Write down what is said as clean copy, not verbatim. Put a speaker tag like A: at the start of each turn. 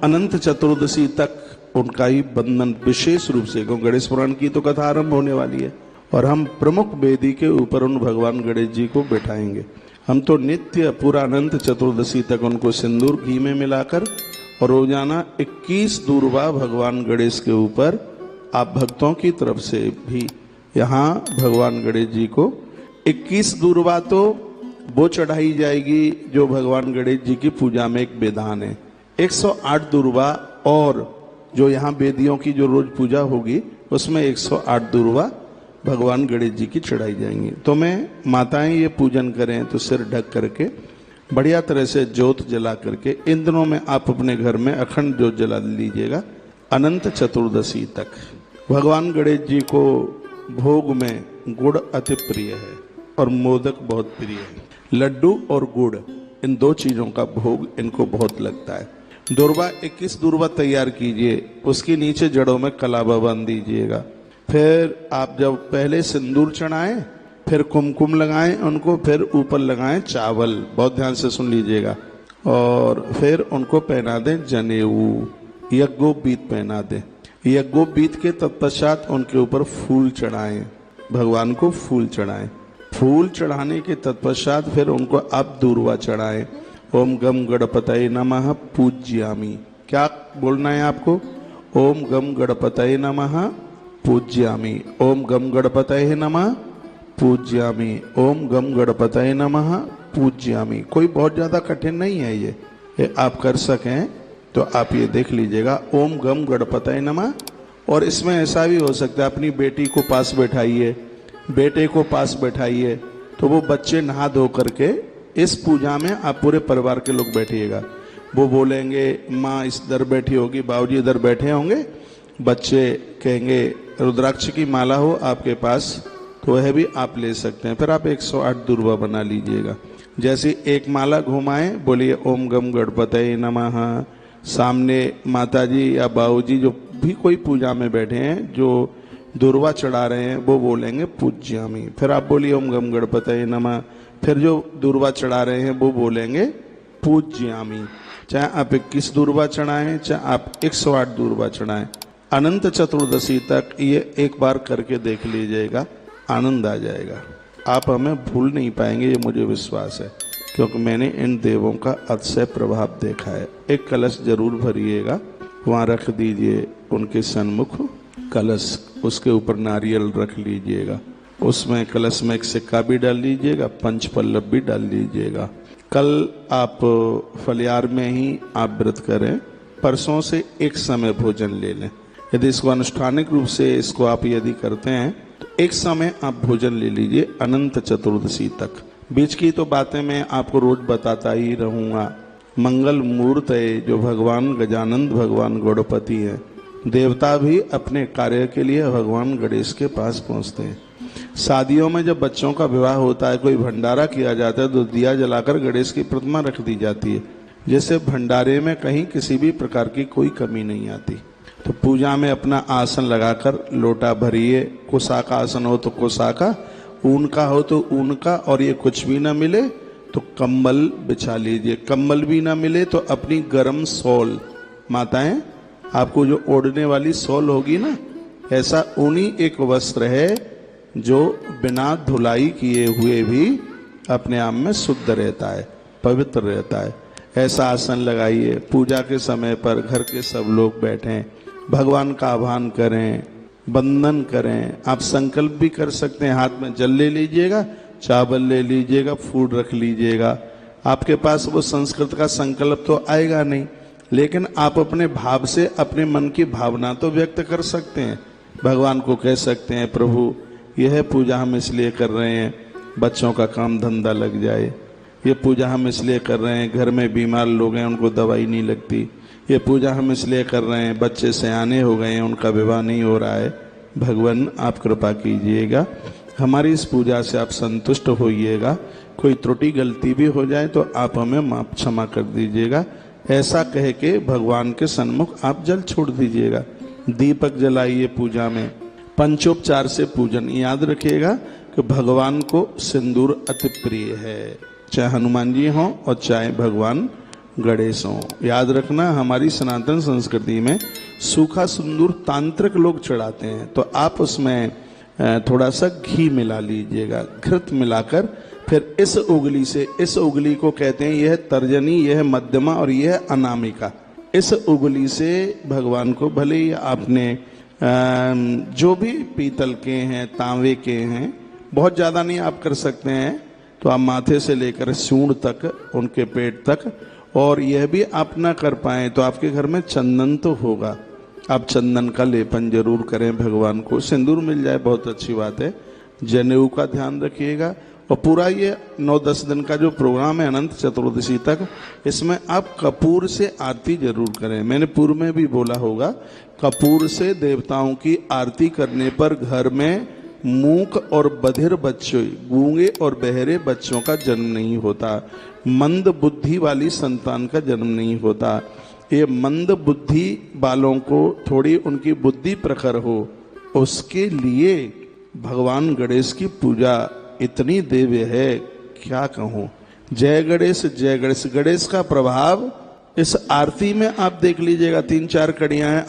A: अनंत चतुर्दशी तक उनका ही बंधन विशेष रूप से, क्योंकि गणेश पुराण की तो कथा आरंभ होने वाली है और हम प्रमुख वेदी के ऊपर उन भगवान गणेश जी को बैठाएंगे। हम तो नित्य पूरा अनंत चतुर्दशी तक उनको सिंदूर घी में मिलाकर और रोजाना 21 दूर्वा भगवान गणेश के ऊपर आप भक्तों की तरफ से भी यहाँ भगवान गणेश जी को 21 दूर्वा तो वो चढ़ाई जाएगी जो भगवान गणेश जी की पूजा में एक विधान है। 108 दूर्वा और जो यहाँ वेदियों की जो रोज पूजा होगी उसमें 108 दूर्वा भगवान गणेश जी की चढ़ाई जाएंगी। तो मैं माताएं ये पूजन करें तो सिर ढक करके बढ़िया तरह से ज्योत जला करके इन दिनों में आप अपने घर में अखंड ज्योत जला लीजिएगा अनंत चतुर्दशी तक। भगवान गणेश जी को भोग में गुड़ अति प्रिय है और मोदक बहुत प्रिय है। लड्डू और गुड़ इन दो चीजों का भोग इनको बहुत लगता है। दूर्वा 21 दूर्वा तैयार कीजिए, उसके नीचे जड़ों में कलावा बांध दीजिएगा। फिर आप जब पहले सिंदूर चढ़ाएं, फिर कुमकुम लगाएं उनको, फिर ऊपर लगाएं चावल, बहुत ध्यान से सुन लीजिएगा, और फिर उनको पहना दें जनेऊ, यज्ञोपवीत पहना दें। यज्ञोपवीत के तत्पश्चात उनके ऊपर फूल चढ़ाएं, भगवान को फूल चढ़ाएं। फूल चढ़ाने के तत्पश्चात फिर उनको आप दूर्वा चढ़ाएं। ओम गम गणपतये नमः पूज्यामि। क्या बोलना है आपको? ओम गम गणपतये नमः पूज्यामि। ओम गम गणपतये नमः पूज्यामि। ओम गम गणपतये नमः पूज्यामि। कोई बहुत ज्यादा कठिन नहीं है ये आप कर सकें तो आप ये देख लीजिएगा ओम गम गणपतये नमः। और इसमें ऐसा भी हो सकता है अपनी बेटी को पास बैठाइए, बेटे को पास बैठाइए, तो वो बच्चे नहा धो करके इस पूजा में आप पूरे परिवार के लोग बैठिएगा। वो बोलेंगे माँ इस दर बैठी होगी, बाबूजी इधर बैठे होंगे, बच्चे कहेंगे रुद्राक्ष की माला हो आपके पास तो वह भी आप ले सकते हैं। फिर आप 108 दूर्वा बना लीजिएगा। जैसे एक माला घुमाएं, बोलिए ओम गम गणपतये नमः। सामने माताजी या बाबूजी जो भी कोई पूजा में बैठे हैं, जो दूर्वा चढ़ा रहे हैं, वो बोलेंगे पूज्यामि। फिर आप बोलिए ओम गम गणपतये नमः। फिर जो दूर्वा चढ़ा रहे हैं वो बोलेंगे पूज्यामि। चाहे आप 21 दूर्वा चढ़ाएं, चाहे आप 108 दूर्वा चढ़ाएं, अनंत चतुर्दशी तक ये एक बार करके देख लीजिएगा, आनंद आ जाएगा। आप हमें भूल नहीं पाएंगे, ये मुझे विश्वास है, क्योंकि मैंने इन देवों का अतिशय प्रभाव देखा है। एक कलश जरूर भरिएगा, वहाँ रख दीजिए उनके सन्मुख कलश, उसके ऊपर नारियल रख लीजिएगा, उसमें कलश में एक सिक्का भी डाल लीजिएगा, पंच पल्लव भी डाल लीजिएगा। कल आप फलियार में ही आप व्रत करें, परसों से एक समय भोजन ले लें। यदि इसको अनुष्ठानिक रूप से इसको आप यदि करते हैं तो एक समय आप भोजन ले लीजिए अनंत चतुर्दशी तक। बीच की तो बातें मैं आपको रोज बताता ही रहूंगा। मंगल मूर्त है जो भगवान गजानंद भगवान गौड़पति हैं, देवता भी अपने कार्य के लिए भगवान गणेश के पास पहुंचते हैं। शादियों में जब बच्चों का विवाह होता है, कोई भंडारा किया जाता है, तो दिया जलाकर गणेश की प्रतिमा रख दी जाती है, जैसे भंडारे में कहीं किसी भी प्रकार की कोई कमी नहीं आती। तो पूजा में अपना आसन लगाकर लोटा भरिए, कुशा का आसन हो तो कुशा का, ऊन का हो तो ऊन का, और ये कुछ भी ना मिले तो कंबल बिछा लीजिए। कंबल भी ना मिले तो अपनी गरम शॉल, माताएं आपको जो ओढ़ने वाली शॉल होगी ना, ऐसा ऊनी एक वस्त्र है जो बिना धुलाई किए हुए भी अपने आप में शुद्ध रहता है, पवित्र रहता है। ऐसा आसन लगाइए। पूजा के समय पर घर के सब लोग बैठें, भगवान का आह्वान करें, वंदन करें। आप संकल्प भी कर सकते हैं, हाथ में जल ले लीजिएगा, चावल ले लीजिएगा, फूल रख लीजिएगा। आपके पास वो संस्कृत का संकल्प तो आएगा नहीं, लेकिन आप अपने भाव से अपने मन की भावना तो व्यक्त कर सकते हैं। भगवान को कह सकते हैं प्रभु यह पूजा हम इसलिए कर रहे हैं बच्चों का काम धंधा लग जाए, ये पूजा हम इसलिए कर रहे हैं घर में बीमार लोग हैं उनको दवाई नहीं लगती, ये पूजा हम इसलिए कर रहे हैं बच्चे सयाने हो गए हैं उनका विवाह नहीं हो रहा है। भगवान आप कृपा कीजिएगा, हमारी इस पूजा से आप संतुष्ट होइएगा। कोई त्रुटि गलती भी हो जाए तो आप हमें माफ क्षमा कर दीजिएगा। ऐसा कह के भगवान के सन्मुख आप जल छोड़ दीजिएगा। दीपक जलाइए पूजा में, पंचोपचार से पूजन। याद रखिएगा कि भगवान को सिंदूर अति प्रिय है, चाहे हनुमान जी हों और चाहे भगवान गणेश हों। याद रखना, हमारी सनातन संस्कृति में सूखा सिंदूर तांत्रिक लोग चढ़ाते हैं, तो आप उसमें थोड़ा सा घी मिला लीजिएगा, घृत मिलाकर फिर इस उंगली से, इस उंगली को कहते हैं, यह तर्जनी, यह मध्यमा और यह अनामिका, इस उंगली से भगवान को, भले ही आपने जो भी पीतल के हैं, तांबे के हैं, बहुत ज़्यादा नहीं आप कर सकते हैं, तो आप माथे से लेकर सूंड तक, उनके पेट तक, और यह भी आप ना कर पाए तो आपके घर में चंदन तो होगा, आप चंदन का लेपन जरूर करें भगवान को। सिंदूर मिल जाए बहुत अच्छी बात है। जनेऊ का ध्यान रखिएगा। और पूरा ये 9-10 दिन का जो प्रोग्राम है अनंत चतुर्दशी तक, इसमें आप कपूर से आरती जरूर करें। मैंने पूर्व में भी बोला होगा, कपूर से देवताओं की आरती करने पर घर में मूक और बधिर बच्चों, गूंगे और बहरे बच्चों का जन्म नहीं होता, मंद बुद्धि वाली संतान का जन्म नहीं होता। ये मंद बुद्धि वालों को थोड़ी उनकी बुद्धि प्रखर हो, उसके लिए भगवान गणेश की पूजा इतनी दिव्य है, क्या कहूँ। जय गणेश, जय गणेश। गणेश का प्रभाव इस आरती में आप देख लीजिएगा, 3-4 कड़ियां हैं।